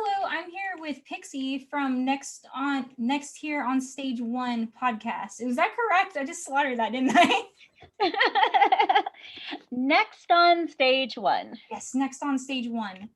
Hello, I'm here with Pixie from Next Here on Stage One podcast. Is that correct? I just slaughtered that, didn't I? Next on stage one. Yes, next on Stage One.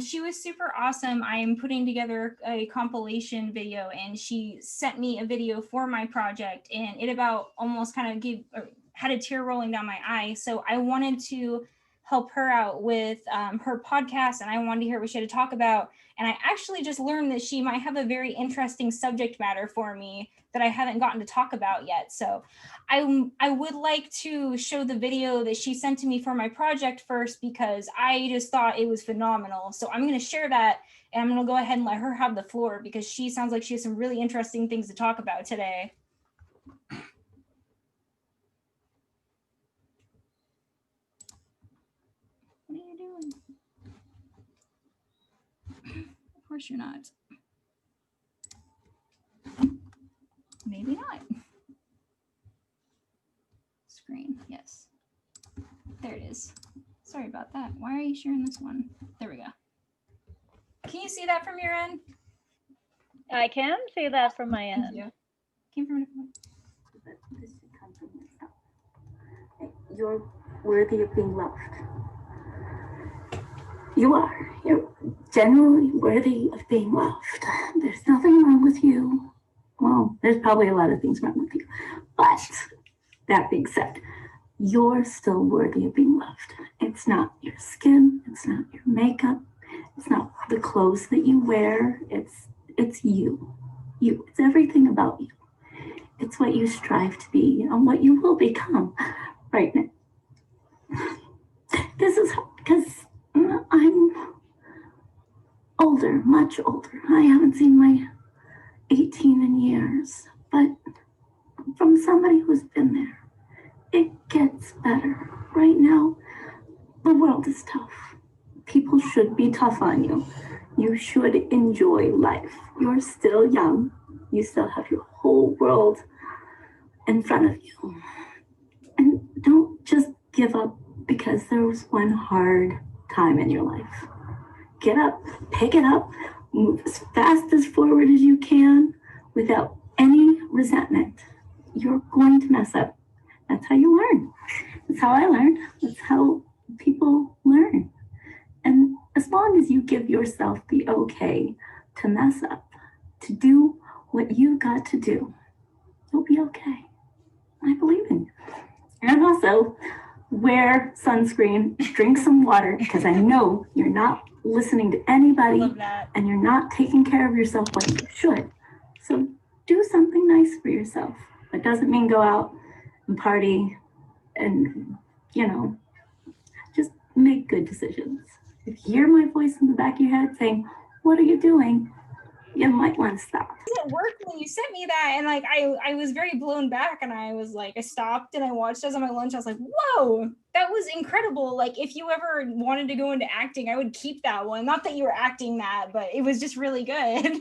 She was super awesome. I am putting together a compilation video, and she sent me a video for my project, and it about almost kind of had a tear rolling down my eye. So I wanted to help her out with her podcast, and I wanted to hear what she had to talk about. And I actually just learned that she might have a very interesting subject matter for me that I haven't gotten to talk about yet. So I would like to show the video that she sent to me for my project first, because I just thought it was phenomenal. So I'm going to share that, and I'm going to go ahead and let her have the floor, because she sounds like she has some really interesting things to talk about today. What are you doing? Of course you're not. Maybe not. Screen, yes. There it is. Sorry about that. Why are you sharing this one? There we go. Can you see that from your end? I can see that from my end. Thank you. Came from a different But this should come from yourself. You're worthy of being loved. You are. You're genuinely worthy of being loved. There's nothing wrong with you. Well, there's probably a lot of things wrong with you. But that being said, you're still worthy of being loved. It's not your skin. It's not your makeup. It's not the clothes that you wear. It's you. You. It's everything about you. It's what you strive to be and what you will become right now. This is because I'm older, much older. I haven't seen my 18 in years, but from somebody who's been there, it gets better. Right now, the world is tough. People should be tough on you. You should enjoy life. You're still young. You still have your whole world in front of you. And don't just give up because there was one hard time in your life. Get up, pick it up, move as fast as forward as you can without any resentment. You're going to mess up. That's how you learn. That's how I learned. That's how people learn. And as long as you give yourself the okay to mess up, to do what you got to do, you'll be okay. I believe in you. And also, wear sunscreen, drink some water, because I know you're not listening to anybody. Love that. And you're not taking care of yourself like you should. So do something nice for yourself. It doesn't mean go out and party and, just make good decisions. If you hear my voice in the back of your head saying, what are you doing? You might want to stop. It worked when you sent me that, and I was very blown back, and I was like, I stopped and I watched as on my lunch. I was like, whoa, that was incredible. Like, if you ever wanted to go into acting, I would keep that one. Not that you were acting that, but it was just really good.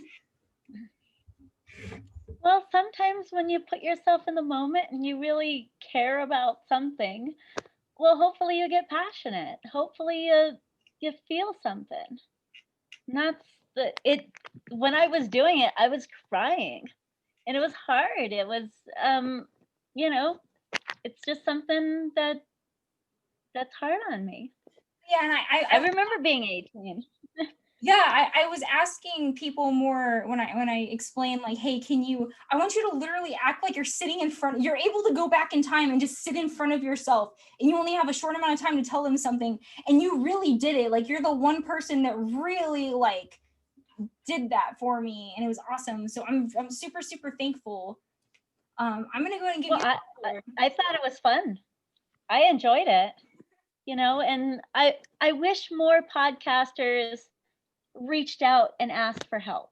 Well, sometimes when you put yourself in the moment and you really care about something, well, hopefully you get passionate. Hopefully you feel something. And that's when I was doing it, I was crying, and it was hard. It was, it's just something that's hard on me. Yeah, and I remember being 18. Yeah, I was asking people more when I explained, like, hey, I want you to literally act like you're sitting in front, you're able to go back in time and just sit in front of yourself, and you only have a short amount of time to tell them something, and you really did it. Like, you're the one person that really did that for me, and it was awesome. So I'm super, super thankful. I'm gonna go ahead and give you I thought it was fun. I enjoyed it, and I wish more podcasters reached out and asked for help.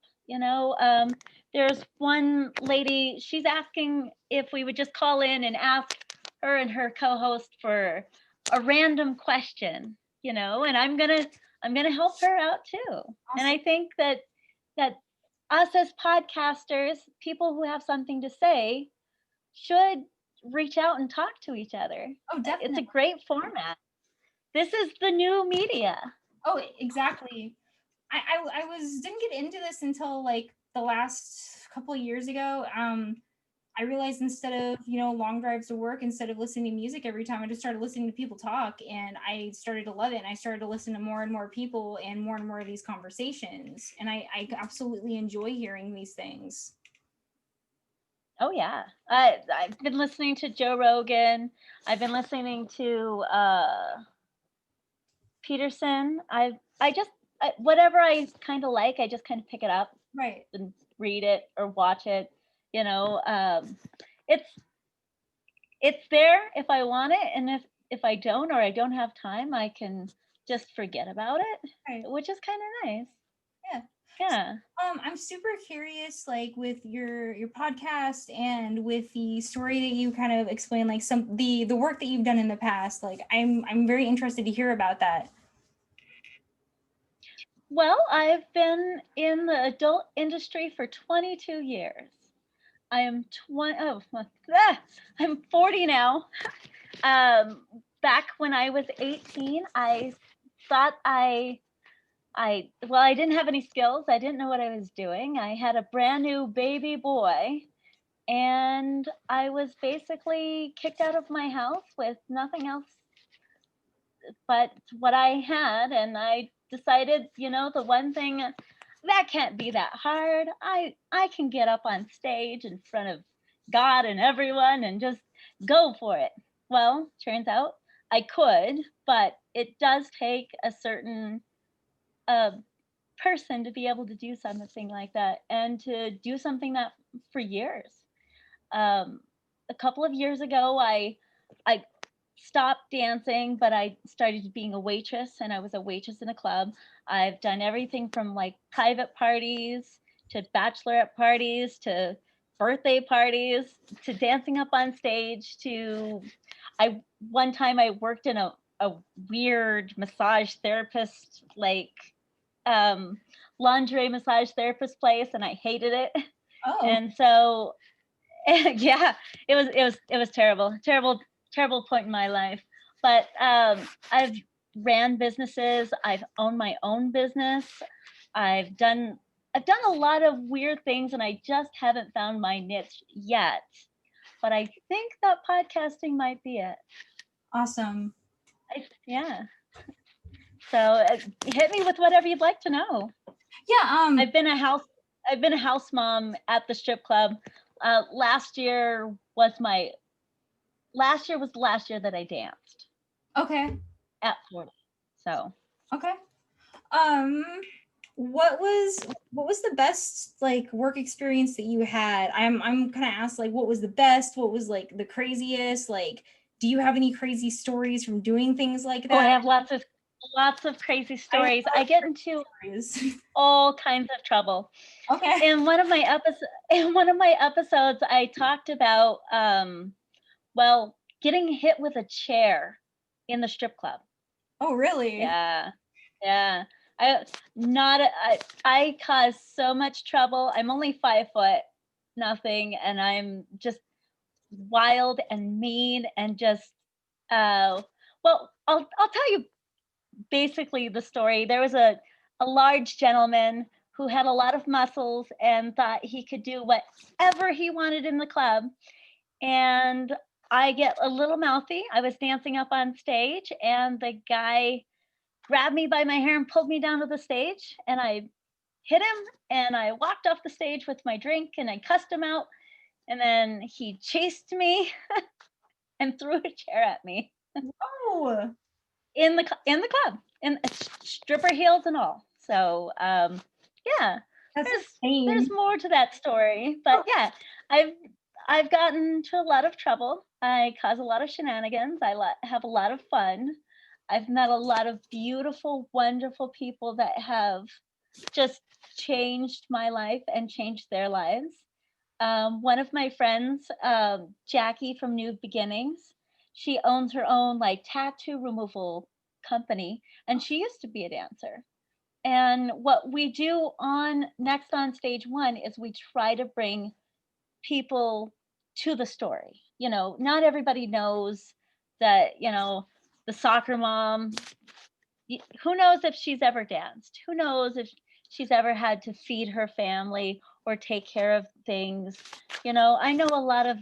There's one lady, she's asking if we would just call in and ask her and her co-host for a random question, and I'm gonna help her out too. Awesome. And I think that us as podcasters, people who have something to say, should reach out and talk to each other. Oh, definitely. It's a great format. This is the new media. Oh, exactly. I was didn't get into this until like the last couple of years ago. I realized instead of, long drives to work, instead of listening to music every time, I just started listening to people talk, and I started to love it. And I started to listen to more and more people and more of these conversations. And I absolutely enjoy hearing these things. Oh yeah. I've been listening to Joe Rogan. I've been listening to Peterson. Whatever I kind of like, I just kind of pick it up Right. and read it or watch it. You know, it's there if I want it, and if I don't, or I don't have time, I can just forget about it, Right. which is kind of nice. Yeah. Yeah. I'm super curious, like with your podcast and with the story that you kind of explained, like the work that you've done in the past. Like I'm very interested to hear about that. Well, I've been in the adult industry for 22 years. I am 20. Oh, I'm 40 now. Back when I was 18, I thought I didn't have any skills. I didn't know what I was doing. I had a brand new baby boy, and I was basically kicked out of my house with nothing else but what I had. And I decided, the one thing that can't be that hard. I can get up on stage in front of God and everyone and just go for it. Well, turns out I could, but it does take a certain person to be able to do something like that, and to do something that for years. A couple of years ago, I stopped dancing, but I started being a waitress, and I was a waitress in a club. I've done everything from like private parties to bachelorette parties to birthday parties to dancing up on stage to one time I worked in a weird massage therapist, like lingerie massage therapist place, and I hated it. Oh. And so yeah, it was terrible point in my life. But I've ran businesses. I've owned my own business. I've done a lot of weird things, and I just haven't found my niche yet. But I think that podcasting might be it. Awesome. Yeah. So hit me with whatever you'd like to know. Yeah. I've been a house mom at the strip club. Last year was the last year that I danced. Okay. At 40. So. Okay. What was the best like work experience that you had? I'm kind of asked like what was the best, what was like the craziest, like do you have any crazy stories from doing things like that? Oh, I have lots of crazy stories. I get into all kinds of trouble. Okay. In one of my episodes, I talked about getting hit with a chair in the strip club. Oh, really? Yeah. Yeah. I cause so much trouble. I'm only 5 foot, nothing, and I'm just wild and mean and just I'll tell you basically the story. There was a large gentleman who had a lot of muscles and thought he could do whatever he wanted in the club. And I get a little mouthy. I was dancing up on stage, and the guy grabbed me by my hair and pulled me down to the stage, and I hit him, and I walked off the stage with my drink, and I cussed him out, and then he chased me and threw a chair at me. Oh. In the club, in stripper heels and all. So yeah, there's more to that story, but yeah, I've gotten into a lot of trouble. I cause a lot of shenanigans. I have a lot of fun. I've met a lot of beautiful, wonderful people that have just changed my life and changed their lives. One of my friends, Jackie from New Beginnings, she owns her own like tattoo removal company, and she used to be a dancer. And what we do on Next on Stage One is we try to bring people to the story. Not everybody knows that, the soccer mom who knows if she's ever danced? Who knows if she's ever had to feed her family or take care of things? I know a lot of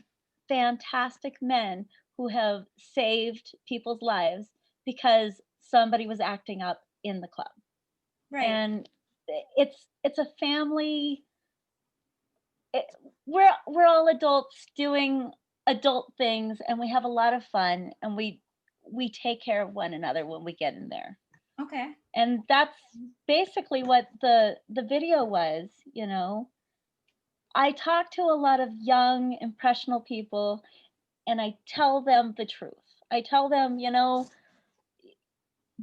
fantastic men who have saved people's lives because somebody was acting up in the club. Right. And it's a family. We're all adults doing adult things, and we have a lot of fun, and we take care of one another when we get in there. Okay. And that's basically what the video was. I talk to a lot of young impressionable people, and I tell them the truth. I tell them,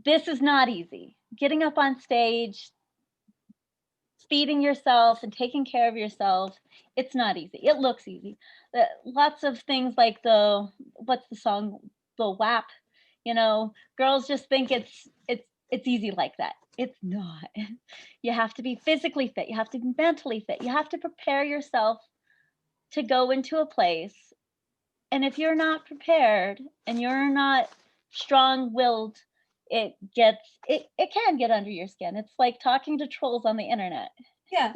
this is not easy. Getting up on stage, feeding yourself and taking care of yourself, it's not easy. It looks easy. Lots of things like what's the song, the WAP, girls just think it's easy like that. It's not. You have to be physically fit, you have to be mentally fit, you have to prepare yourself to go into a place. And if you're not prepared and you're not strong-willed, it can get under your skin. It's like talking to trolls on the internet. Yeah.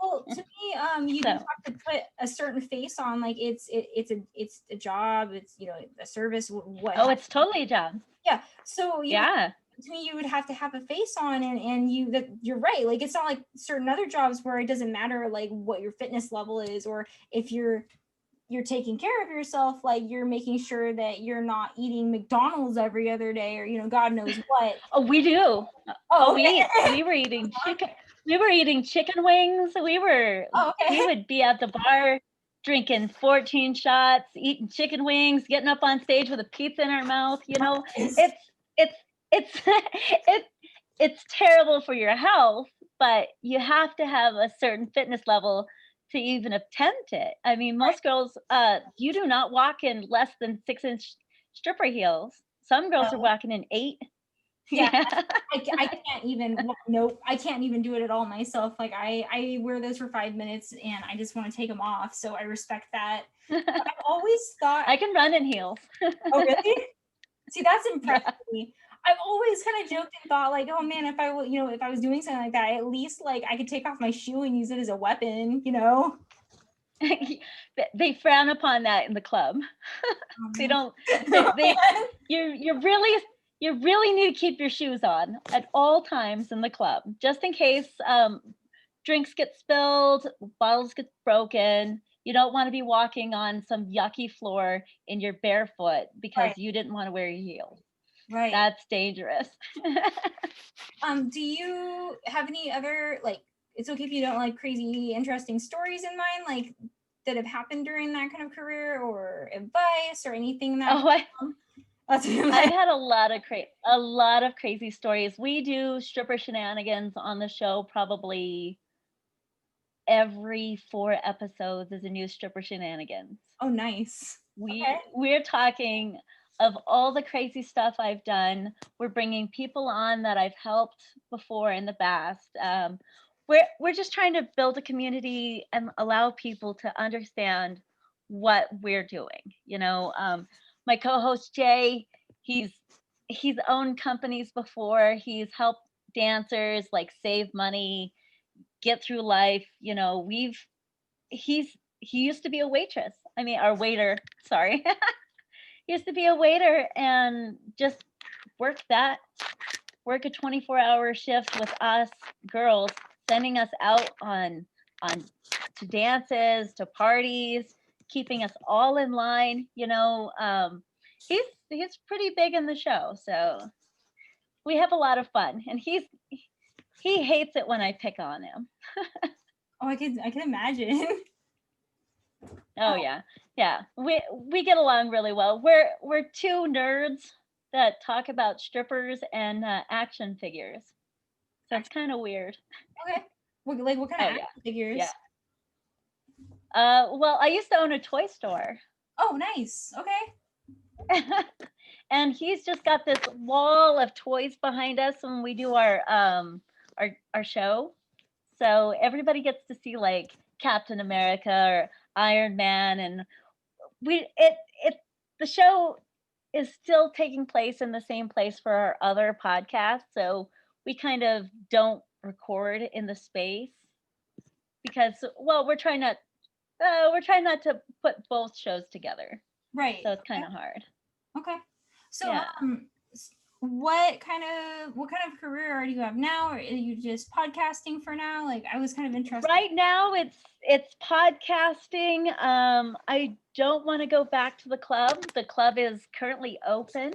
Well, to me, you do So. have to put a certain face on. Like it's a job. It's a service. What? Oh, it's totally a job. Yeah. So Yeah. To me, you would have to have a face on, and you're right. Like it's not like certain other jobs where it doesn't matter like what your fitness level is, or if you're taking care of yourself, like you're making sure that you're not eating McDonald's every other day, or God knows what. Oh, we do. Oh, we were eating chicken. We were eating chicken wings. We would be at the bar drinking 14 shots, eating chicken wings, getting up on stage with a pizza in our mouth. It's terrible for your health, but you have to have a certain fitness level to even attempt it. I mean, most girls, you do not walk in less than 6-inch stripper heels. Some girls are walking in 8. Yeah. I can't even. Nope, I can't even do it at all myself. Like I wear those for 5 minutes and I just want to take them off. So I respect that. But I've always thought I can run in heels. Oh, really? See, that's impressive. I've always kind of joked and thought like, oh man, if I was doing something like that, at least like I could take off my shoe and use it as a weapon. They frown upon that in the club. They don't. You really need to keep your shoes on at all times in the club, just in case drinks get spilled, bottles get broken. You don't want to be walking on some yucky floor in your barefoot because you didn't want to wear your heels. Right. That's dangerous. Do you have any other, like, it's okay if you don't, like, crazy interesting stories in mind, like that have happened during that kind of career, or advice or anything that I've had a lot of crazy stories. We do stripper shenanigans on the show probably every 4 episodes is a new stripper shenanigans. Oh, nice. We're talking of all the crazy stuff I've done. We're bringing people on that I've helped before in the past. We're just trying to build a community and allow people to understand what we're doing. My co-host Jay, he's owned companies before. He's helped dancers like save money, get through life. He used to be a waitress. I mean, our waiter, sorry. He used to be a waiter and just work a 24-hour shift with us girls, sending us out on to dances, to parties, keeping us all in line. He's pretty big in the show, so we have a lot of fun, and he hates it when I pick on him. Oh, I can imagine. Oh yeah. We get along really well. We're 2 nerds that talk about strippers and action figures, so it's kind of weird. Okay. What kind of action figures? Yeah. Well, I used to own a toy store. Oh, nice. Okay. And he's just got this wall of toys behind us when we do our show. So everybody gets to see like Captain America or Iron Man, and the show is still taking place in the same place for our other podcasts. So we kind of don't record in the space because, well, we're trying not to put both shows together. Right. So it's kind of hard. Okay. So Yeah. what kind of career do you have now? Or are you just podcasting for now? Like, I was kind of interested. Right now it's podcasting. I don't want to go back to the club. The club is currently open,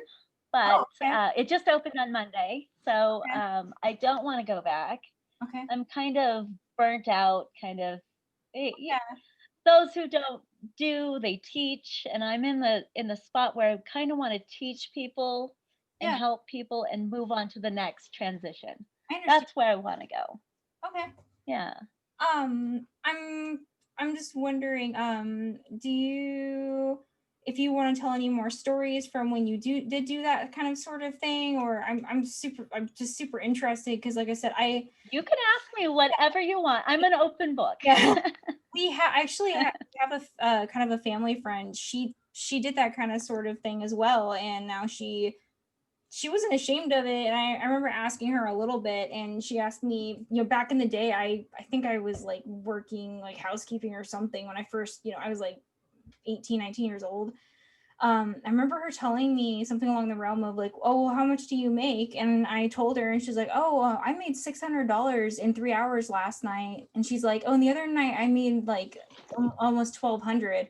but okay. it just opened on Monday. So Okay. I don't want to go back. Okay. I'm kind of burnt out, kind of. Yeah. Those who don't they teach, and I'm in the spot where I kind of want to teach people and Yeah. help people and move on to the next transition. I understand. That's where I want to go. Okay. Yeah. I'm just wondering, if you want to tell any more stories from when you did do that kind of sort of thing, or I'm just super interested because, like I said, you can ask me whatever you want. I'm an open book. Yeah. We have a kind of a family friend. She did that kind of sort of thing as well, and now she wasn't ashamed of it. And I remember asking her a little bit, and she asked me, back in the day, I think I was like working like housekeeping or something when I first, I was like 18, 19 years old. I remember her telling me something along the realm of like, oh, well, how much do you make? And I told her, and she's like, oh, I made $600 in 3 hours last night. And she's like, oh, and the other night I made like almost 1,200.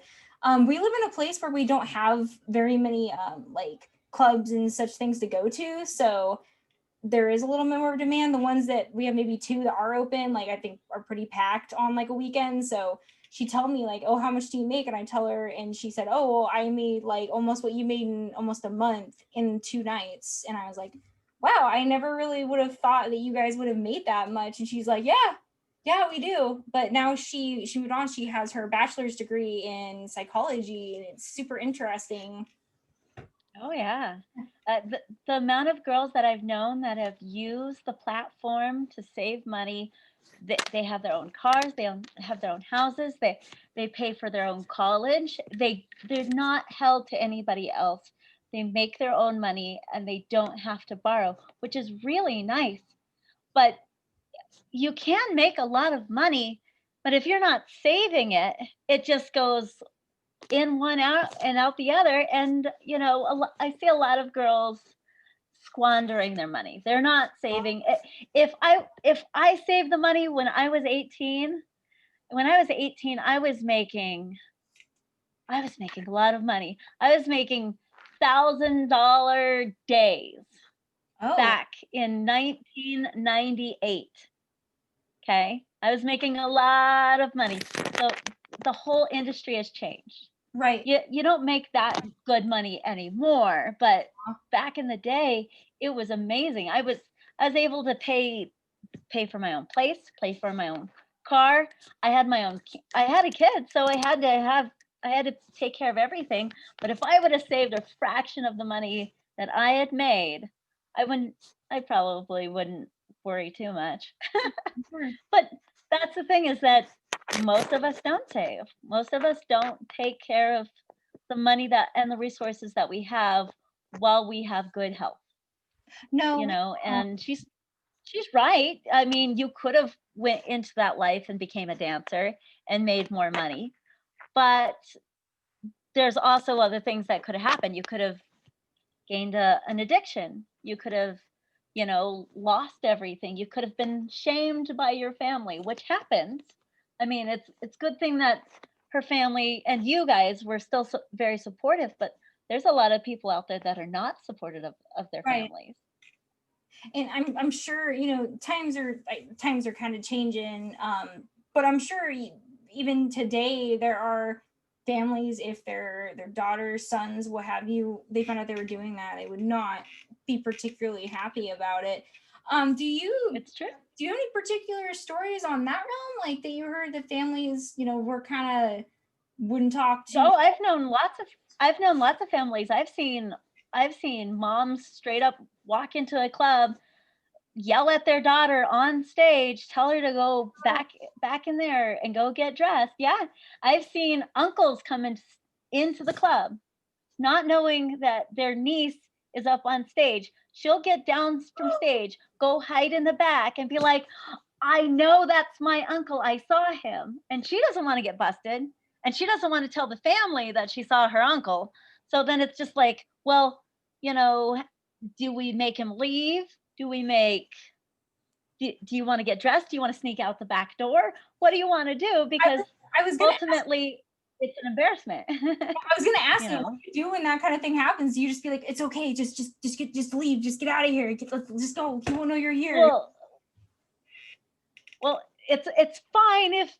We live in a place where we don't have very many like clubs and such things to go to, so there is a little bit more demand. The ones that we have, maybe 2 that are open, like I think are pretty packed on like a weekend. So she told me like, oh, how much do you make? And I tell her, and she said, oh, well, I made like almost what you made in almost a month in 2 nights. And I was like, wow, I never really would have thought that you guys would have made that much. And she's like, yeah, we do. But now she moved on. She has her bachelor's degree in psychology, and it's super interesting. Oh yeah. The amount of girls that I've known that have used the platform to save money, they have their own cars, have their own houses, they pay for their own college. They're not held to anybody else. They make their own money and they don't have to borrow, which is really nice. But you can make a lot of money, but if you're not saving it, it just goes in one out and out the other. And I see a lot of girls squandering their money. They're not saving it. If I saved the money when I was 18, I was making a lot of money. I was making $1,000 days back in 1998. Okay, I was making a lot of money. So the whole industry has changed. Right. You don't make that good money anymore, but back in the day, it was amazing. I was able to pay for my own place, pay for my own car. I had a kid, so I had to take care of everything. But if I would have saved a fraction of the money that I had made, I probably wouldn't worry too much. But that's the thing, is that most of us don't save. Most of us don't take care of the money and the resources that we have while we have good health. No, and she's right. I mean, you could have went into that life and became a dancer and made more money, but there's also other things that could have happened. You could have gained an addiction. You could have lost everything. You could have been shamed by your family, which happens. I mean, it's good thing that her family and you guys were still very supportive, but there's a lot of people out there that are not supportive of their families. And I'm sure, times are kind of changing. But I'm sure even today there are families, if their daughters, sons, what have you, they found out they were doing that, they would not be particularly happy about it. It's true. Do you have any particular stories on that realm, like that you heard that families, were kind of wouldn't talk to? Oh, I've known lots of families. I've seen moms straight up walk into a club, yell at their daughter on stage, tell her to go back in there and go get dressed. Yeah, I've seen uncles come into the club not knowing that their niece is up on stage. She'll get down from stage, go hide in the back and be like, I know that's my uncle. I saw him. And she doesn't want to get busted. And she doesn't want to tell the family that she saw her uncle. So then it's just like, well, you know, do we make him leave? Do we make, do you want to get dressed? Do you want to sneak out the back door? What do you want to do? Because I was gonna ultimately it's an embarrassment. I was gonna ask You you, know? what do you do when that kind of thing happens? Do you just be like, it's okay, just leave, just get out of here, let's just go. He won't know you're here. Well, it's fine if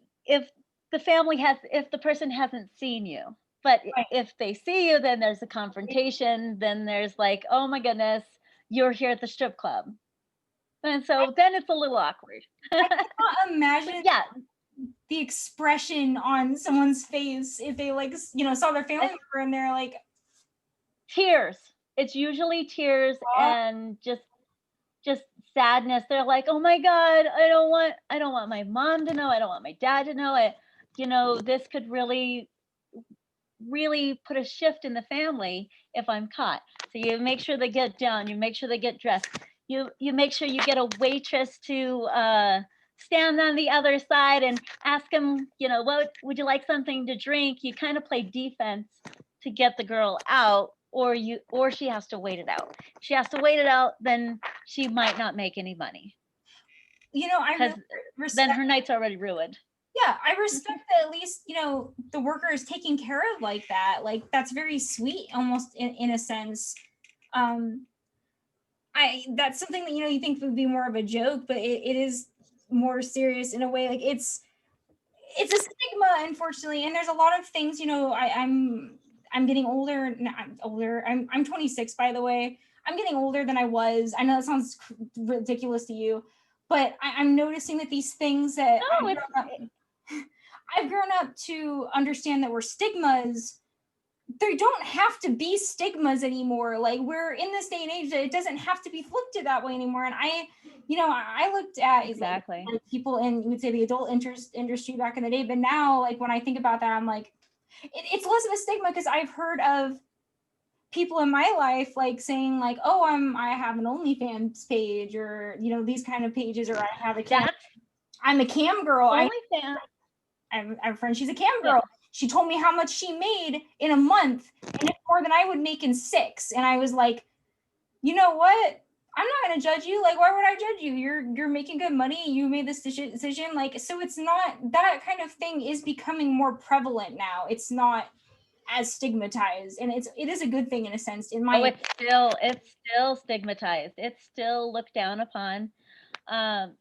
the family if the person hasn't seen you. But Right. if they see you, then there's a confrontation. Then there's like, oh my goodness, you're here at the strip club. And so then it's a little awkward. I cannot imagine Yeah, the expression on someone's face if they like, you know, saw their family member and they're like, tears. It's usually tears and just sadness. They're like, oh my God, I don't want my mom to know. I don't want my dad to know. You know, this could really put a shift in the family if I'm caught. So you make sure they get down, you make sure they get dressed. You make sure you get a waitress to stand on the other side and ask them, you know, what would you like something to drink? You kind of play defense to get the girl out, or she has to wait it out. If she has to wait it out, then she might not make any money. You know, I really then her night's already ruined. Yeah, I respect that at least, you know, the worker is taken care of like that. Like, that's very sweet, almost in a sense. That's something that, you know, you think would be more of a joke, but it is more serious in a way. Like, it's a stigma, unfortunately, and there's a lot of things, you know. I'm getting older. I'm 26, by the way. I'm getting older than I was. I know that sounds ridiculous to you, but I'm noticing that these things that I've grown up to understand that were stigmas, they don't have to be stigmas anymore. Like, we're in this day and age that it doesn't have to be looked at that way anymore. And I looked at exactly like people in, you would say, the adult industry back in the day, but now, like, when I think about that, I'm like, it's less of a stigma, because I've heard of people in my life like saying like, oh, I have an OnlyFans page, or, you know, these kind of pages, or I have a cam. I'm a cam girl. OnlyFans. I have a friend, she's a cam girl. She told me how much she made in a month, and it's more than I would make in 6. And I was like, you know what? I'm not going to judge you. Like, why would I judge you? You're making good money. You made this decision. Like, so it's not, that kind of thing is becoming more prevalent now. It's not as stigmatized, and it is a good thing in a sense. It's still stigmatized. It's still looked down upon.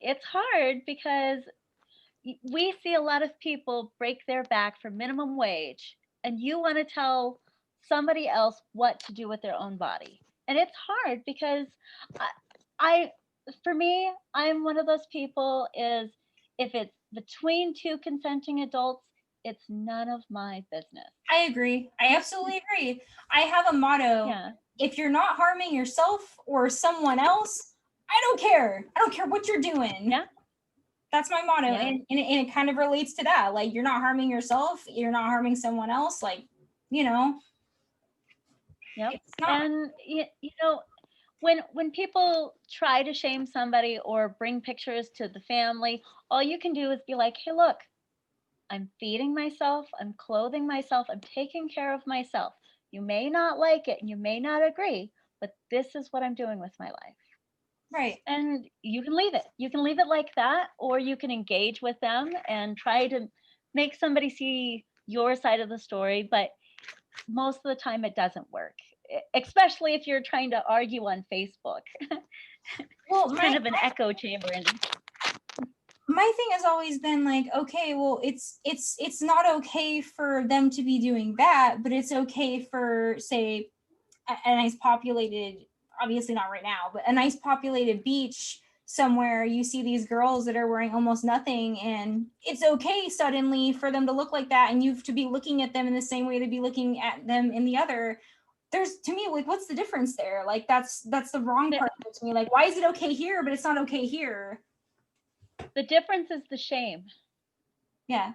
It's hard because we see a lot of people break their back for minimum wage, and you want to tell somebody else what to do with their own body. And it's hard because for me, I'm one of those people is, if it's between 2 consenting adults, it's none of my business. I agree. I absolutely agree. I have a motto. Yeah. If you're not harming yourself or someone else, I don't care. I don't care what you're doing. Yeah. That's my motto. Yeah. And it kind of relates to that. Like, you're not harming yourself, you're not harming someone else. Like, you know. Yep. And you know, when people try to shame somebody or bring pictures to the family, all you can do is be like, hey, look, I'm feeding myself, I'm clothing myself, I'm taking care of myself. You may not like it and you may not agree, but this is what I'm doing with my life. Right. And you can leave it. You can leave it like that, or you can engage with them and try to make somebody see your side of the story. But most of the time it doesn't work, especially if you're trying to argue on Facebook. Well, it's kind of an echo chamber. My thing has always been like, okay, well, it's not okay for them to be doing that, but it's okay for, say, a nice populated, obviously not right now, but a nice populated beach somewhere. You see these girls that are wearing almost nothing, and it's okay suddenly for them to look like that, and you have to be looking at them in the same way to be looking at them in the other. There's, to me, like, what's the difference there? Like, that's the wrong part of it to me. Like, why is it okay here, but it's not okay here? The difference is the shame. Yeah.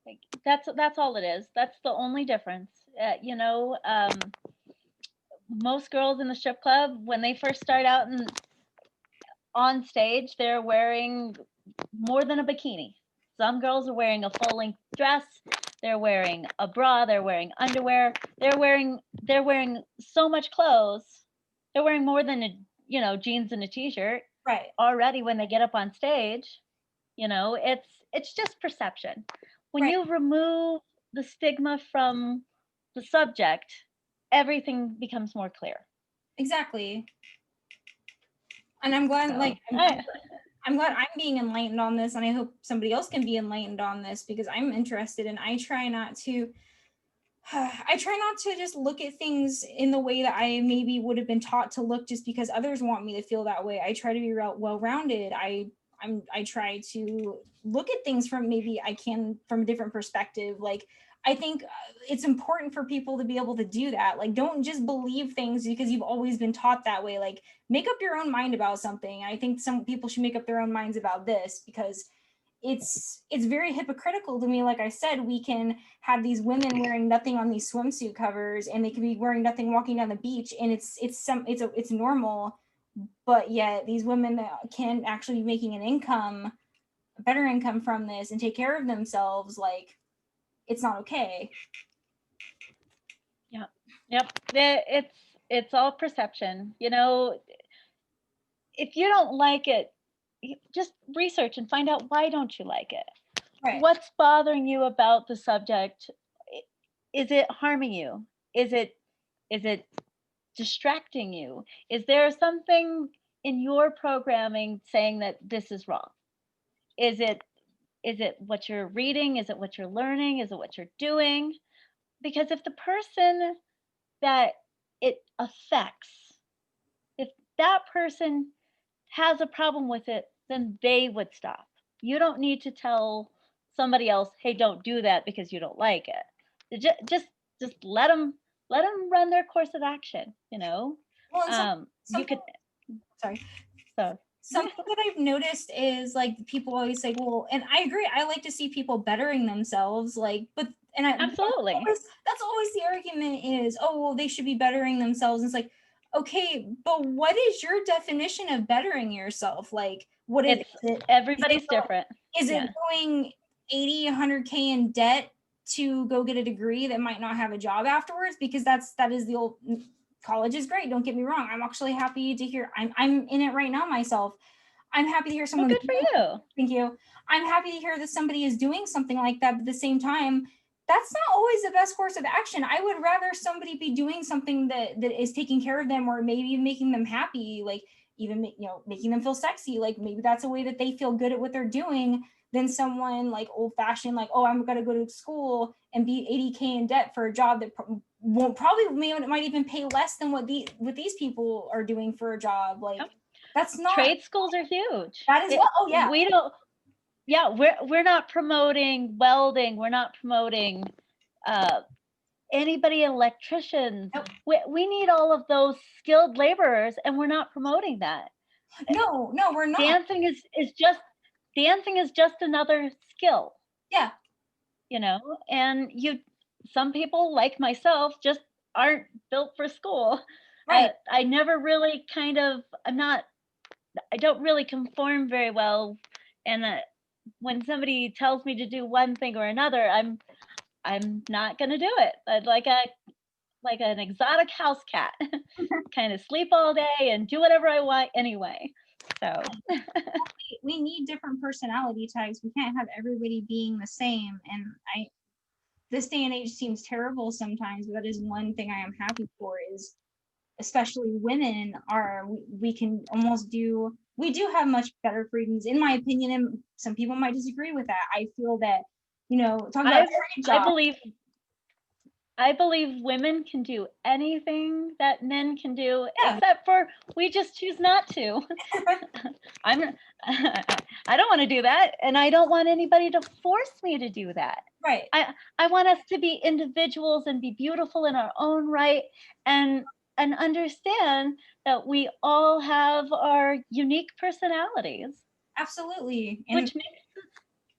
Like, that's all it is. That's the only difference. Most girls in the strip club, when they first start out and on stage, they're wearing more than a bikini. Some girls are wearing a full-length dress. They're wearing a bra. They're wearing underwear. They're wearing so much clothes. They're wearing more than jeans and a t-shirt. Right. Already when they get up on stage, it's just perception. When Right. you remove the stigma from the subject, everything becomes more clear. Exactly. And I'm glad, I'm glad I'm being enlightened on this, and I hope somebody else can be enlightened on this, because I'm interested, and I try not to just look at things in the way that I maybe would have been taught to look just because others want me to feel that way. I try to be well-rounded. I try to look at things from a different perspective. Like, I think it's important for people to be able to do that. Like, don't just believe things because you've always been taught that way. Like, make up your own mind about something. I think some people should make up their own minds about this, because it's very hypocritical to me. Like I said, we can have these women wearing nothing on these swimsuit covers, and they can be wearing nothing walking down the beach, and it's normal, but yet these women can actually be making a better income from this and take care of themselves. Like, it's not okay. Yep. It's all perception. If you don't like it, just research and find out, why don't you like it? Right. What's bothering you about the subject? Is it harming you? Is it distracting you? Is there something in your programming saying that this is wrong? Is it what you're reading? Is it what you're learning? Is it what you're doing? Because if the person that it affects, if that person has a problem with it, then they would stop. You don't need to tell somebody else, hey, don't do that because you don't like it. Just let them run their course of action. Well, You could. Sorry. So something that I've noticed is, like, people always say, well, and I agree, I like to see people bettering themselves, like, but absolutely, that's always the argument is, oh, well, they should be bettering themselves. And it's like, okay, but what is your definition of bettering yourself? Like, what is it? Everybody's different. Is it going 80, 100K in debt to go get a degree that might not have a job afterwards? Because that is the old, college is great, don't get me wrong. I'm actually happy to hear, I'm in it right now myself. I'm happy to hear someone. Good for you. Thank you. I'm happy to hear that somebody is doing something like that, but at the same time, that's not always the best course of action. I would rather somebody be doing something that is taking care of them, or maybe making them happy, like even making them feel sexy. Like, maybe that's a way that they feel good at what they're doing, than someone like old-fashioned, like, oh, I'm gonna go to school and be 80K in debt for a job that might even pay less than what these people are doing for a job. Like, that's not. Trade schools are huge. That is oh yeah. We don't. Yeah, we're not promoting welding. We're not promoting anybody electricians. Nope. We need all of those skilled laborers, and we're not promoting that. No, we're not. Dancing is just another skill. Yeah. And some people like myself just aren't built for school. Right. I never really I don't really conform very well, and when somebody tells me to do one thing or another, I'm not gonna do it. I'd like an exotic house cat, kind of sleep all day and do whatever I want anyway. So we need different personality types. We can't have everybody being the same. And this day and age seems terrible sometimes, but that is one thing I am happy for, is especially women we do have much better freedoms, in my opinion, and some people might disagree with that. I feel that, talking about trade jobs, I believe women can do anything that men can do, yeah. except for we just choose not to. I don't want to do that, and I don't want anybody to force me to do that. Right. I want us to be individuals and be beautiful in our own right, and understand that we all have our unique personalities. Absolutely. Which makes us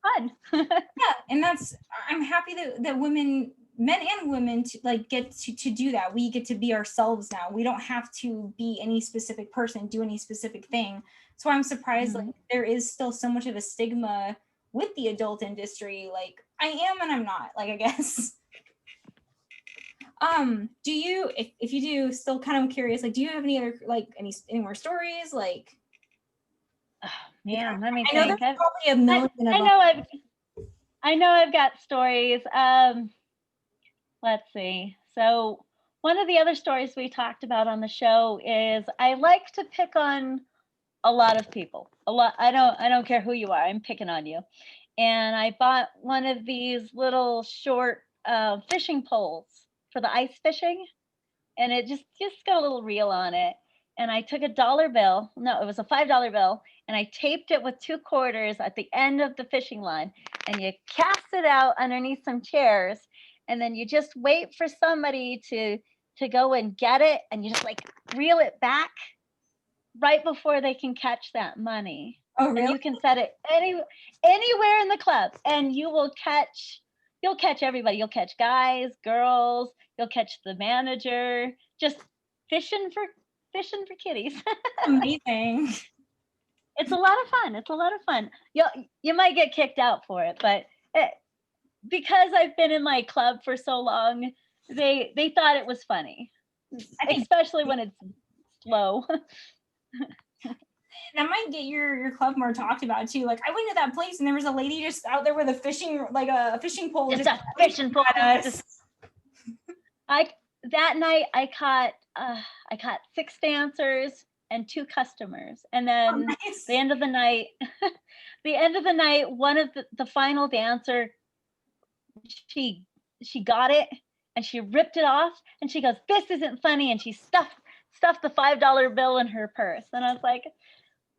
fun. Yeah, and I'm happy that women, men and women, get to do that. We get to be ourselves now. We don't have to be any specific person, do any specific thing. So I'm surprised like there is still so much of a stigma with the adult industry. Like I am and I'm not, like I guess. Do you, if you do, still kind of curious, like do you have any other like any more stories? Like Man, let me I know think. there's probably a million of them. I know I've got stories. Let's see. So one of the other stories we talked about on the show is I like to pick on a lot of people. A lot. I don't care who you are. I'm picking on you. And I bought one of these little short fishing poles for the ice fishing, and it just got a little reel on it. And I took a $1 bill. No, it was a $5 bill, and I taped it with 2 quarters at the end of the fishing line. And you cast it out underneath some chairs, and then you just wait for somebody to go and get it, and you just like reel it back right before they can catch that money. Oh, really? And you can set it anywhere in the club, and you'll catch everybody. You'll catch guys, girls, you'll catch the manager, just fishing for kitties. Amazing. It's a lot of fun. It's a lot of fun. You might get kicked out for it, but because I've been in my club for so long, they thought it was funny, especially when it's slow. That might get your club more talked about too. Like I went to that place and there was a lady just out there with a fishing pole. Just a fishing pole. That night I caught 6 dancers and 2 customers, and then nice. the end of the night, one of the final dancer, she got it and she ripped it off and she goes, "This isn't funny," and she stuffed the $5 bill in her purse, and I was like,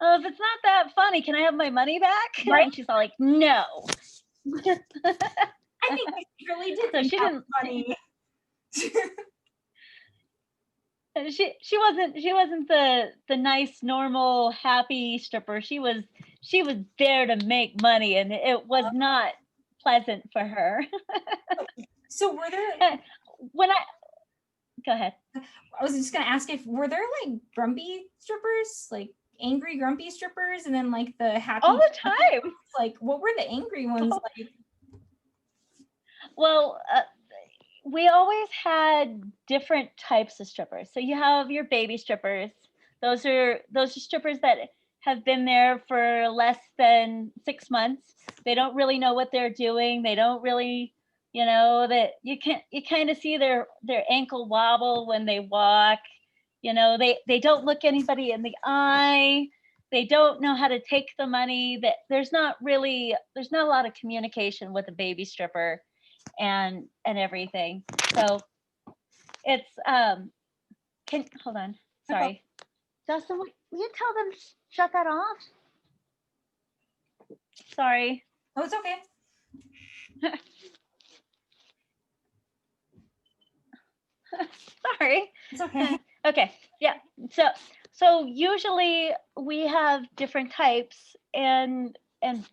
"Oh, if it's not that funny, can I have my money back?" Right? And she's all like, "No." I think she really did. So she didn't. Funny. She wasn't the nice, normal, happy stripper. She was there to make money, and it was not pleasant for her. So were there go ahead. I was just gonna ask were there like grumpy strippers, like angry grumpy strippers, and then like the happy all the time. Like what were the angry ones like? Well, we always had different types of strippers. So you have your baby strippers. Those are strippers that have been there for less than 6 months. They don't really know what they're doing. They don't really, that you kind of see their ankle wobble when they walk. They don't look anybody in the eye. They don't know how to take the money. That there's not a lot of communication with a baby stripper and everything. So it's hold on. Sorry. Dustin, will you tell them to shut that off? Sorry. Oh, it's okay. Sorry. It's okay. Okay. Yeah. So usually we have different types, and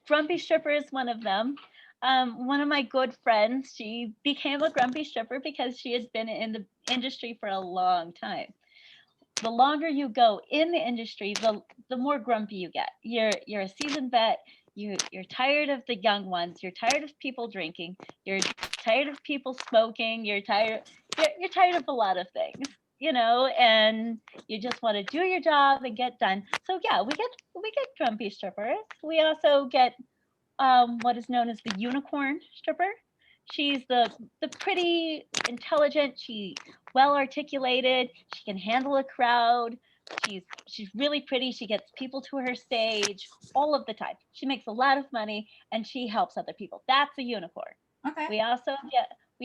grumpy stripper is one of them. One of my good friends, she became a grumpy stripper because she had been in the industry for a long time. The longer you go in the industry, the more grumpy you get. You're a seasoned vet. You're tired of the young ones. You're tired of people drinking. You're tired of people smoking. You're tired of a lot of things, and you just want to do your job and get done. So yeah, we get grumpy strippers. We also get what is known as the unicorn stripper. She's the pretty intelligent. She well articulated. She can handle a crowd. She's really pretty. She gets people to her stage all of the time. She makes a lot of money and she helps other people. That's a unicorn. Okay. We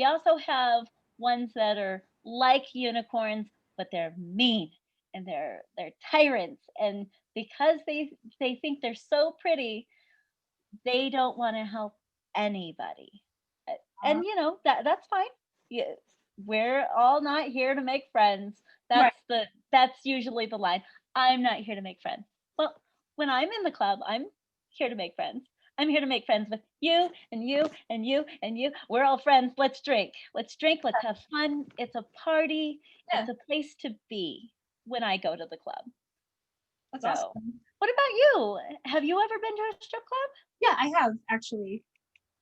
also have ones that are like unicorns, but they're mean and they're tyrants. And because they think they're so pretty, they don't want to help anybody. And that's fine. Yeah, we're all not here to make friends. That's usually the line. I'm not here to make friends. Well, when I'm in the club, I'm here to make friends. I'm here to make friends with you and you and you and you. We're all friends. Let's drink. Let's drink. Let's have fun. It's a party. Yeah. It's a place to be when I go to the club. That's So, awesome. what about you? Have you ever been to a strip club? Yeah, I have actually.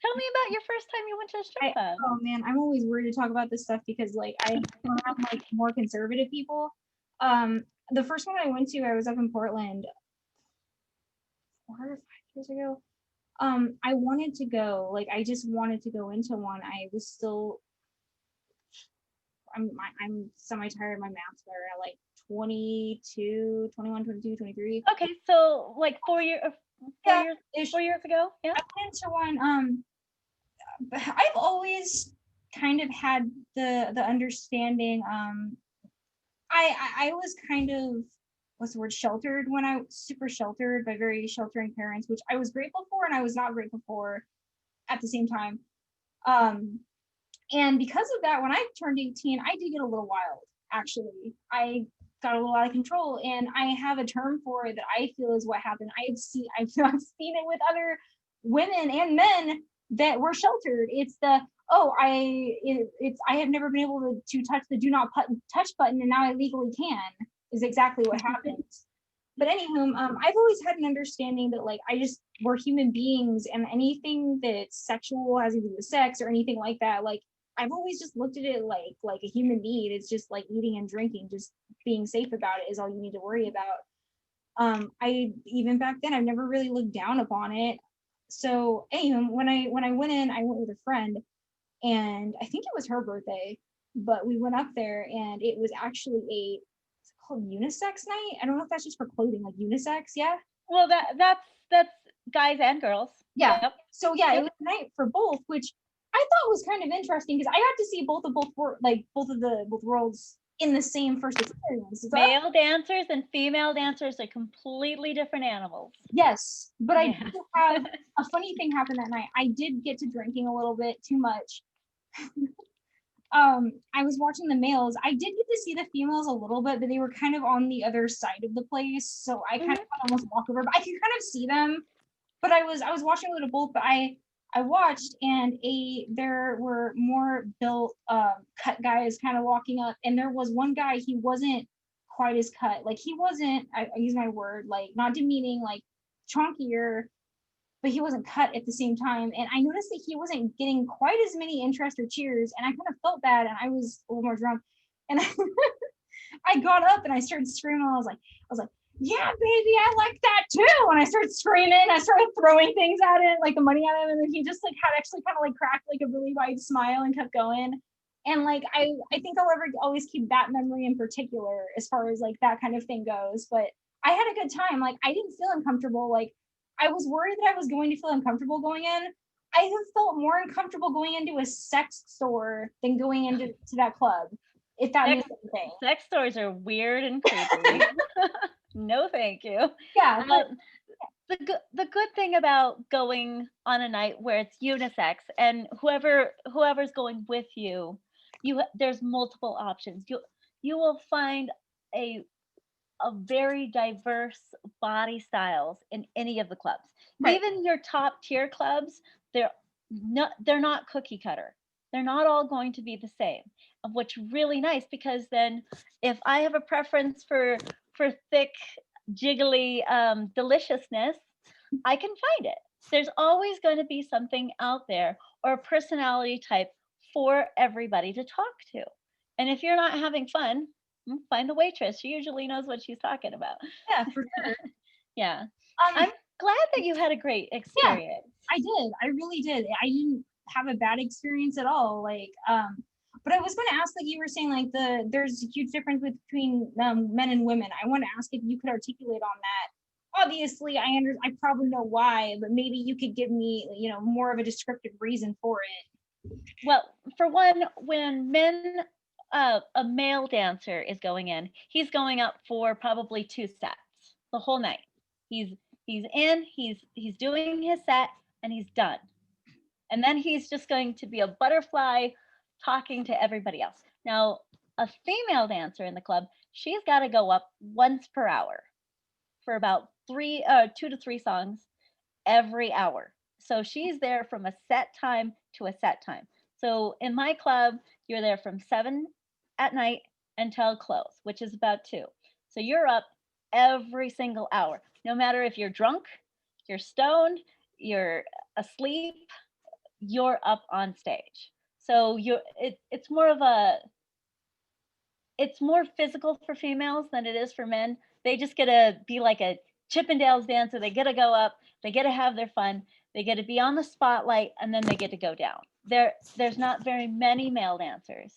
Tell me about your first time you went to a strip club. Oh man, I'm always worried to talk about this stuff because like I have like more conservative people. The first one I went to, I was up in Portland 4 or 5 years ago. I wanted to go, like I just wanted to go into one. I was still, I'm semi-tired. My math's better at like 22, 21, 22, 23. Okay, so like 4 years, Yeah, 4 years ago. Yeah. I went into one. I've always kind of had the understanding. I was kind of, what's the word, sheltered when I was super sheltered by very sheltering parents, which I was grateful for and I was not grateful for at the same time. And because of that, when I turned 18, I did get a little wild. Actually, I got a little out of control, and I have a term for it that I feel is what happened. I've seen it with other women and men that were sheltered. It's the I have never been able to touch the do not touch button, and now I legally can. Is exactly what happens. But anywho, I've always had an understanding that like we're human beings, and anything that's sexual has anything to do with sex or anything like that, like I've always just looked at it like a human need. It's just like eating and drinking, just being safe about it is all you need to worry about. I even back then I've never really looked down upon it. So anyway, when I went in, I went with a friend, and I think it was her birthday, but we went up there and it was actually it's called unisex night. I don't know if that's just for clothing, like unisex, yeah. Well, that's guys and girls. Yeah. Yep. So yeah, Yep. it was a night for both, which I thought was kind of interesting because I got to see both worlds in the same first experience. So Male dancers and female dancers are completely different animals. yes, but I Yeah. did have a funny thing happen that night. I did get to drinking a little bit too much. I was watching the males. I did get to see the females a little bit, but they were kind of on the other side of the place, so I kind of almost walk over, but I could kind of see them. But I was watching a little both, but I watched, and there were more built cut guys kind of walking up, and there was one guy, he wasn't quite as cut, like he wasn't, I use my word, like not demeaning, like chunkier, but he wasn't cut at the same time. And I noticed that he wasn't getting quite as many interest or cheers, and I kind of felt bad, and I was a little more drunk, and I got up and I started screaming. I was like, yeah, baby, I like that too. And I started screaming. I started throwing things at it, like the money at him. And then he just like had actually kind of like cracked like a really wide smile and kept going. And like, I think I'll always keep that memory in particular as far as like that kind of thing goes. But I had a good time. Like, I didn't feel uncomfortable. Like, I was worried that I was going to feel uncomfortable going in. I have felt more uncomfortable going into a sex store than going into that club, if that means anything. Sex stores are weird and creepy. No, thank you. Yeah. The good thing about going on a night where it's unisex and whoever's going with you, there's multiple options. You will find a very diverse body styles in any of the clubs. Right. Even your top tier clubs, they're not cookie cutter. They're not all going to be the same, which really nice, because then if I have a preference for thick, jiggly deliciousness, I can find it. There's always going to be something out there or a personality type for everybody to talk to. And if you're not having fun, find the waitress. She usually knows what she's talking about. Yeah, for sure. Yeah. I'm glad that you had a great experience. Yeah, I did. I really did. I didn't have a bad experience at all. Like, but I was going to ask, like you were saying, like there's a huge difference between men and women. I want to ask if you could articulate on that. Obviously, I probably know why, but maybe you could give me, more of a descriptive reason for it. Well, for one, when a male dancer is going in, he's going up for probably 2 sets the whole night. He's in, he's doing his set, and he's done. And then he's just going to be a butterfly talking to everybody else. Now, a female dancer in the club, she's got to go up once per hour for about 2 to 3 songs every hour. So she's there from a set time to a set time. So in my club, you're there from 7 at night until close, which is about 2. So you're up every single hour, no matter if you're drunk, you're stoned, you're asleep, you're up on stage. So it's more physical for females than it is for men. They just get to be like a Chippendales dancer. They get to go up, they get to have their fun, they get to be on the spotlight, and then they get to go down. There's not very many male dancers.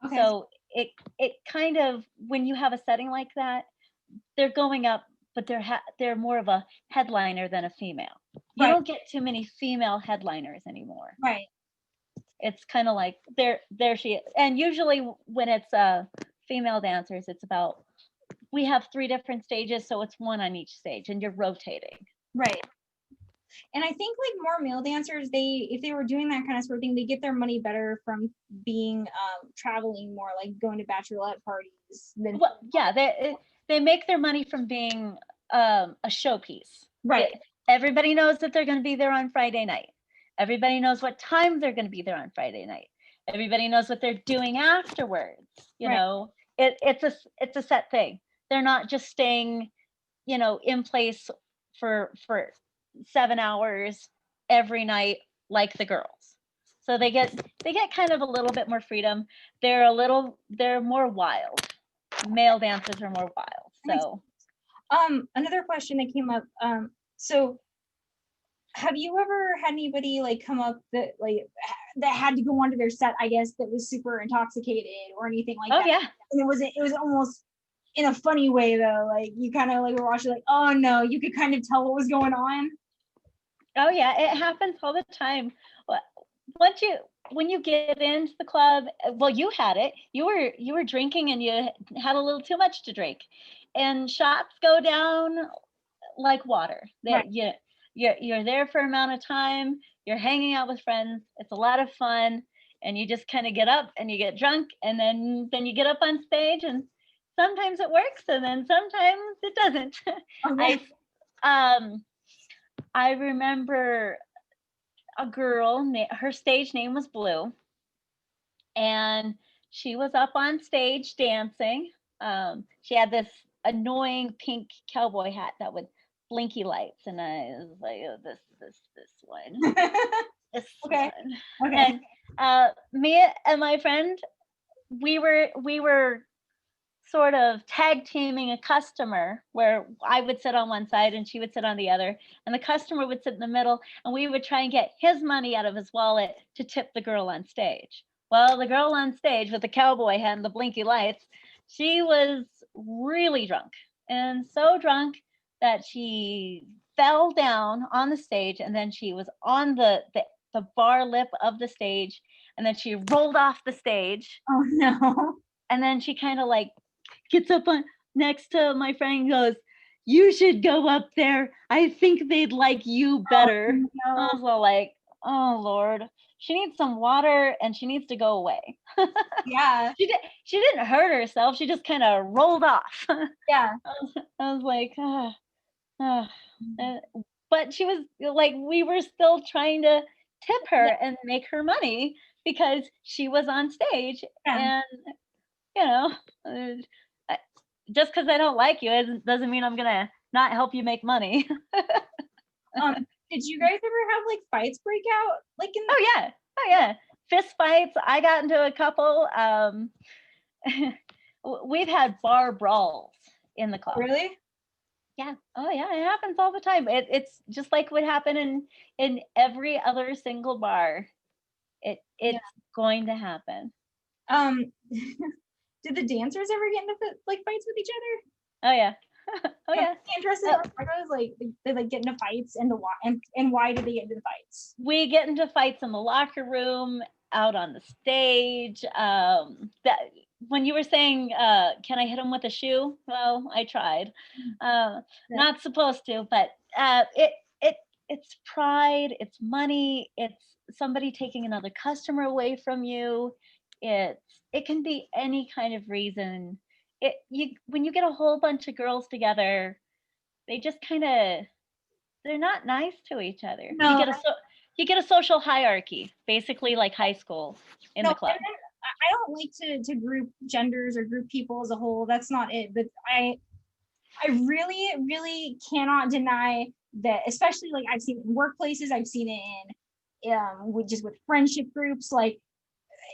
Okay. So it kind of, when you have a setting like that, they're going up, but they're more of a headliner than a female. You Right. don't get too many female headliners anymore. Right. It's kind of like there she is. And usually when it's female dancers, it's about, we have 3 different stages, so it's 1 on each stage and you're rotating. Right. And I think like more male dancers, if they were doing that kind of sort of thing, they get their money better from being traveling more, like going to bachelorette parties than. Well, yeah, they make their money from being a showpiece. Right. Everybody knows that they're going to be there on Friday night. Everybody knows what time they're going to be there on Friday night. Everybody knows what they're doing afterwards. You Right. know, it's a set thing. They're not just staying, in place for 7 hours every night like the girls. So they get kind of a little bit more freedom. They're more wild. Male dancers are more wild. So another question that came up, so have you ever had anybody like come up that had to go onto their set, I guess, that was super intoxicated or anything like that? Oh yeah. And it was almost in a funny way though, like you kind of like were watching like, oh no, you could kind of tell what was going on. Oh yeah, it happens all the time. When you get into the club, well, you had it. You were drinking and you had a little too much to drink, and shots go down like water. Right. You're there for an amount of time. You're hanging out with friends. It's a lot of fun, and you just kind of get up and you get drunk, and then you get up on stage, and sometimes it works, and then sometimes it doesn't. Okay. I remember a girl, her stage name was Blue, and she was up on stage dancing. She had this annoying pink cowboy hat that would blinky lights, and I was like, oh, this one. This Okay. one. Okay. And me and my friend, we were sort of tag teaming a customer where I would sit on one side and she would sit on the other, and the customer would sit in the middle, and we would try and get his money out of his wallet to tip the girl on stage. Well, the girl on stage with the cowboy hat and the blinky lights, she was really drunk, and so drunk that she fell down on the stage, and then she was on the bar lip of the stage, and then she rolled off the stage. Oh no. And then she kind of like gets up on next to my friend and goes, "You should go up there. I think they'd like you better." Oh, no. I was all like, oh Lord, she needs some water and she needs to go away. Yeah. She didn't hurt herself. She just kind of rolled off. Yeah. I was like, but she was like, we were still trying to tip her and make her money because she was on stage. Yeah. And just because I don't like you doesn't mean I'm gonna not help you make money. Did you guys ever have like fights break out? Like in the- Oh yeah, fist fights. I got into a couple. We've had bar brawls in the club. Really? Yeah. Oh yeah, it happens all the time. It's just like what happened in every other single bar. It's going to happen. Did the dancers ever get into like fights with each other? Oh yeah. Oh yeah. Interested in like they like get into fights and why did they get into the fights? We get into fights in the locker room, out on the stage. That when you were saying, can I hit him with a shoe? Well, I tried. Not supposed to, but it's pride, it's money, it's somebody taking another customer away from you. It can be any kind of reason. When you get a whole bunch of girls together, they just kind of, they're not nice to each other. No. you get a social hierarchy, basically like high school in the club. I don't like to group genders or group people as a whole. That's not it. But I really, really cannot deny that, especially like I've seen it in workplaces, I've seen it in with friendship groups, like,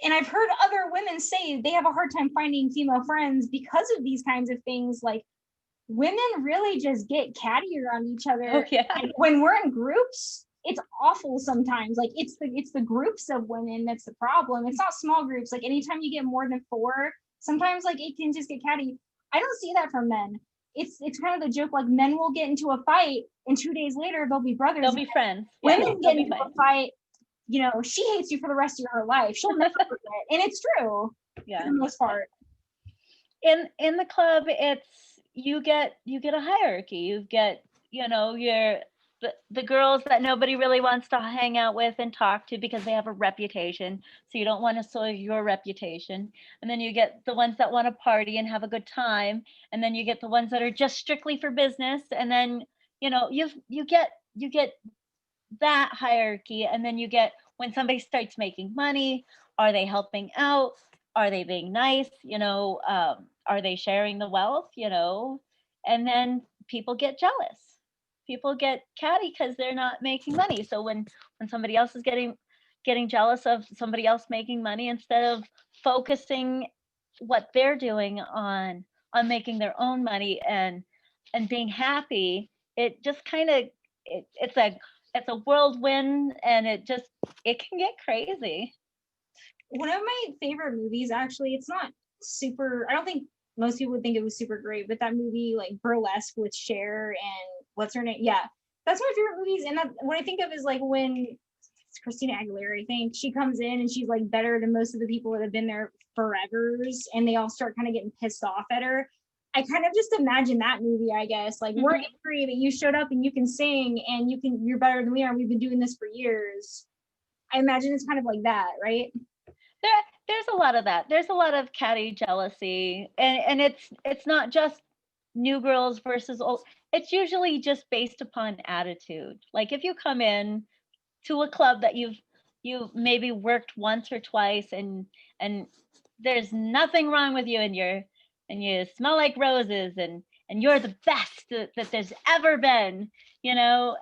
and I've heard other women say they have a hard time finding female friends because of these kinds of things. Like, women really just get catty around each other. Oh, yeah. And when we're in groups, it's awful sometimes. Like, it's the groups of women that's the problem. It's not small groups. Like, anytime you get more than 4, sometimes like it can just get catty. I don't see that from men. It's kind of the joke, like, men will get into a fight and 2 days later they'll be brothers. They'll be friends. Women get into a fight, you know, she hates you for the rest of her life. She'll never forget. And it's true. Yeah. For the most part. In the club, it's you get a hierarchy. You get, you know, the girls that nobody really wants to hang out with and talk to because they have a reputation. So you don't want to soil your reputation. And then you get the ones that want to party and have a good time. And then you get the ones that are just strictly for business. And then, you know, you get that hierarchy. And then you get when somebody starts making money, are they helping out? Are they being nice? You know, are they sharing the wealth? You know, and then people get jealous. People get catty because they're not making money. So when somebody else is getting jealous of somebody else making money, instead of focusing what they're doing on making their own money and being happy, it just kind of it's a whirlwind, and it can get crazy. One of my favorite movies, actually, it's not super, I don't think most people would think it was super great, but that movie, like Burlesque with Cher and what's her name? Yeah, that's my favorite movies. And that, what I think of is like when it's Christina Aguilera, I think, she comes in and she's like better than most of the people that have been there forevers, and they all start kind of getting pissed off at her. I kind of just imagine that movie, I guess. Like, we're angry that you showed up and you can sing and you're better than we are. We've been doing this for years. I imagine it's kind of like that, right? There's a lot of that. There's a lot of catty jealousy, and it's not just new girls versus old. It's usually just based upon attitude. Like, if you come in to a club that you've maybe worked once or twice, and there's nothing wrong with you, and you smell like roses, and you're the best that there's ever been, you know,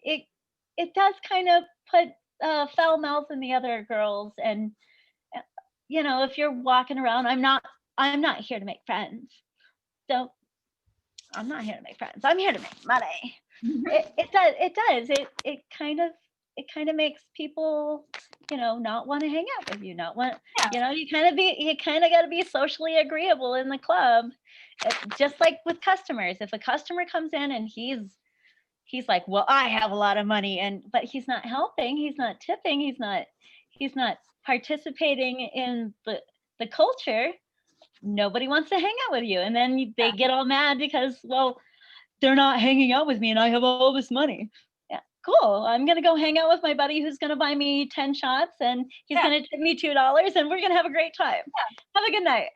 it does kind of put foul mouth in the other girls. And you know, if you're walking around, I'm not here to make friends. So I'm not here to make friends. I'm here to make money. It does. It kind of makes people, you know, not want to hang out with you, not want, you know, you kind of got to be socially agreeable in the club. Just like with customers, if a customer comes in and he's like, well, I have a lot of money, but he's not helping, he's not tipping, he's not participating in the culture, nobody wants to hang out with you. And then they get all mad because, well, they're not hanging out with me and I have all this money. Yeah, cool. I'm going to go hang out with my buddy who's going to buy me 10 shots and he's going to tip me $2 and we're going to have a great time. Yeah. Have a good night.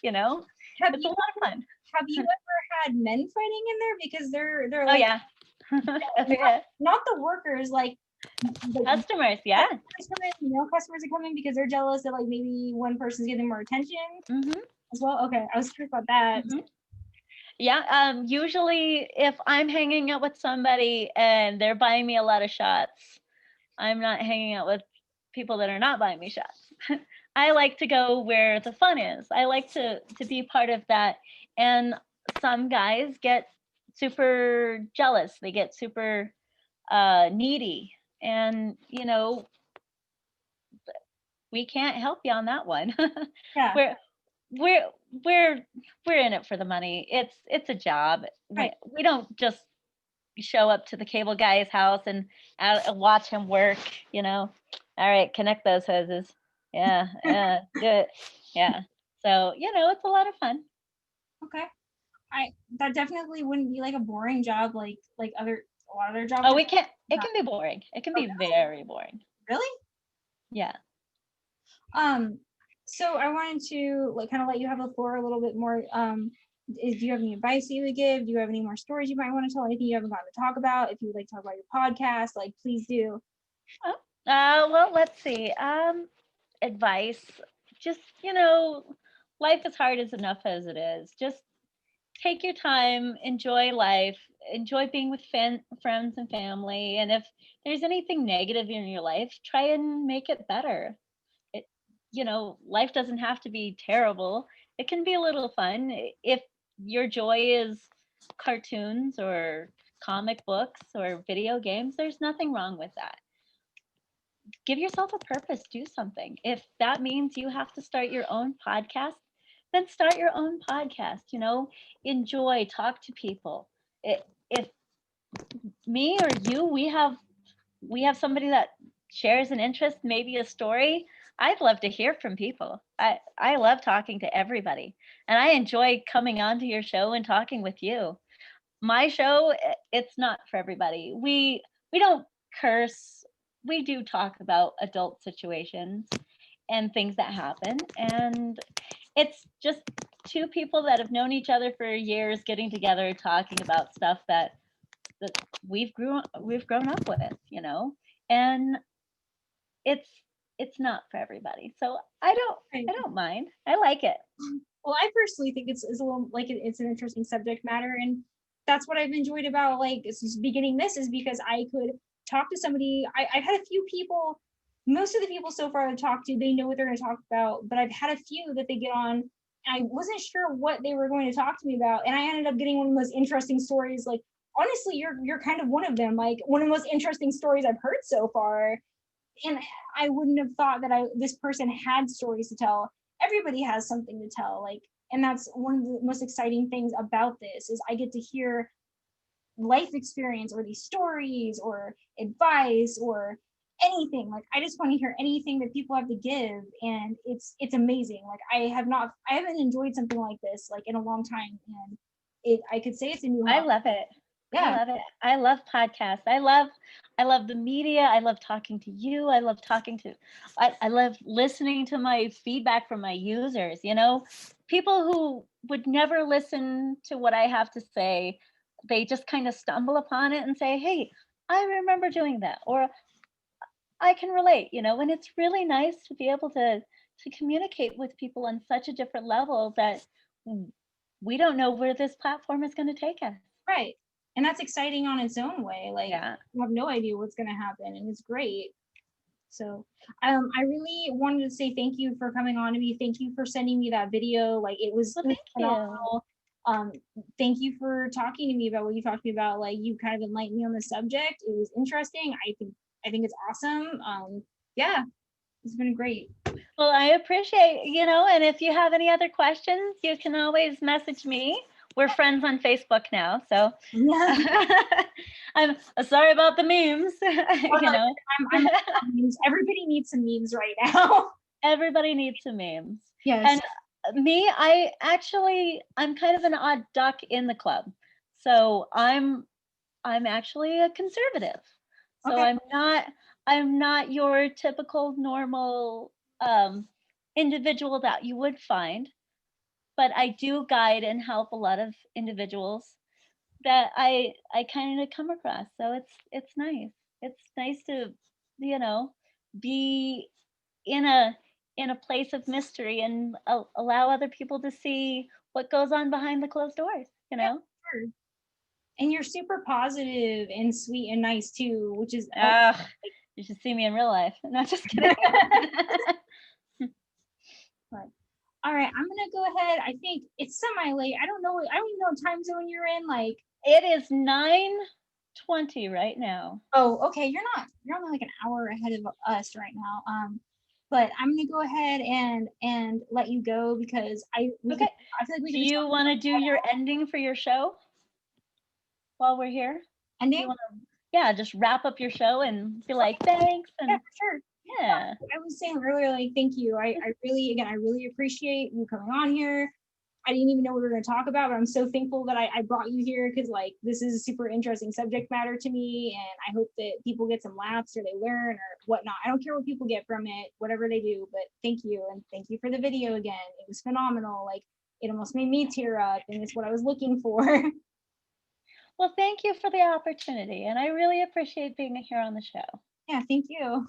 You know, it's a lot of fun. Have you ever had men fighting in there? Because they're like, oh yeah. not the workers, like the customers, yeah. Customers are coming because they're jealous that like maybe one person's getting more attention as well. Okay, I was curious about that. Yeah, usually if I'm hanging out with somebody and they're buying me a lot of shots, I'm not hanging out with people that are not buying me shots. I like to go where the fun is. I like to be part of that. And some guys get super jealous. They get super needy. And, you know, we can't help you on that one. Yeah. We're in it for the money. It's a job. Right. We don't just show up to the cable guy's house and watch him work, you know. All right, connect those hoses. Yeah, do it. Yeah. So, you know, it's a lot of fun. Okay. That definitely wouldn't be like a boring job like a lot of other jobs. Oh, it can be boring. It can be very boring. Really? Yeah. So I wanted to like kind of let you have the floor a little bit more. Do you have any advice you would give? Do you have any more stories you might want to tell? Anything you haven't gotten to talk about? If you would like to talk about your podcast, like please do. Well, let's see. Advice. Just, life is hard as enough as it is. Just take your time, enjoy life, enjoy being with friends and family. And if there's anything negative in your life, try and make it better. It, life doesn't have to be terrible. It can be a little fun. If your joy is cartoons or comic books or video games, there's nothing wrong with that. Give yourself a purpose, do something. If that means you have to start your own podcast, then start your own podcast, enjoy, talk to people. If me or you, we have somebody that shares an interest, maybe a story, I'd love to hear from people. I love talking to everybody, and I enjoy coming onto your show and talking with you. My show, it's not for everybody. We don't curse. We do talk about adult situations and things that happen, and it's just two people that have known each other for years getting together talking about stuff that we've grown up with, and it's it's not for everybody. So I don't mind. I like it. Well, I personally think it's a little like it's an interesting subject matter, and that's what I've enjoyed about like beginning this is because I could talk to somebody. I've had a few people. Most of the people so far I've talked to, they know what they're going to talk about, but I've had a few that they get on, and I wasn't sure what they were going to talk to me about, and I ended up getting one of the most interesting stories. Like honestly, you're kind of one of them. Like one of the most interesting stories I've heard so far, and I wouldn't have thought that this person had stories to tell. Everybody has something to tell, like, and that's one of the most exciting things about this is I get to hear life experience or these stories or advice or anything. Like I just want to hear anything that people have to give, and it's amazing. Like I haven't enjoyed something like this like in a long time, and I could say it's a new I hobby. love it. I Yeah, love it. I love podcasts. I love the media. I love talking to you. I love I love listening to my feedback from my users, people who would never listen to what I have to say. They just kind of stumble upon it and say, "Hey, I remember doing that," or "I can relate," and it's really nice to be able to communicate with people on such a different level that we don't know where this platform is going to take us. right. And that's exciting on its own way. Like Yeah. you have no idea what's going to happen, and it's great. So I really wanted to say thank you for coming on to me. Thank you for sending me that video. Like Well, it was thank you. phenomenal. Thank you for talking to me about what you talked to me about. Like you kind of enlightened me on the subject. It was interesting. I think it's awesome. Yeah, it's been great. Well, I appreciate, and if you have any other questions, you can always message me. We're friends on Facebook now, so Yeah. I'm sorry about the memes, Oh, no, I'm memes. Everybody needs some memes right now. Everybody needs some memes. Yes. And me, I'm kind of an odd duck in the club. So I'm actually a conservative. So Okay. I'm not your typical normal individual that you would find, but I do guide and help a lot of individuals that I kind of come across. So it's nice. It's nice to, you know, be in a place of mystery and allow other people to see what goes on behind the closed doors, Yeah, sure. And you're super positive and sweet and nice too, which is Ugh, you should see me in real life. No, just kidding. but all right, I'm gonna go ahead. I think it's semi late. I don't know. I don't even know what time zone you're in. Like, It is 9:20 right now. oh, okay. You're only like an hour ahead of us right now. But I'm gonna go ahead and let you go because Okay. I feel like we Do could be you want to do your ending for your show while we're here? ending. You want to, yeah, just wrap up your show and be like, thanks. Yeah, And for sure. yeah. I was saying earlier, like, thank you. I really appreciate you coming on here. I didn't even know what we were going to talk about, but I'm so thankful that I brought you here because, like, this is a super interesting subject matter to me. And I hope that people get some laughs or they learn or whatnot. I don't care what people get from it, whatever they do, but thank you. And thank you for the video again. It was phenomenal. Like, it almost made me tear up, and it's what I was looking for. Well, thank you for the opportunity. And I really appreciate being here on the show. Yeah, thank you.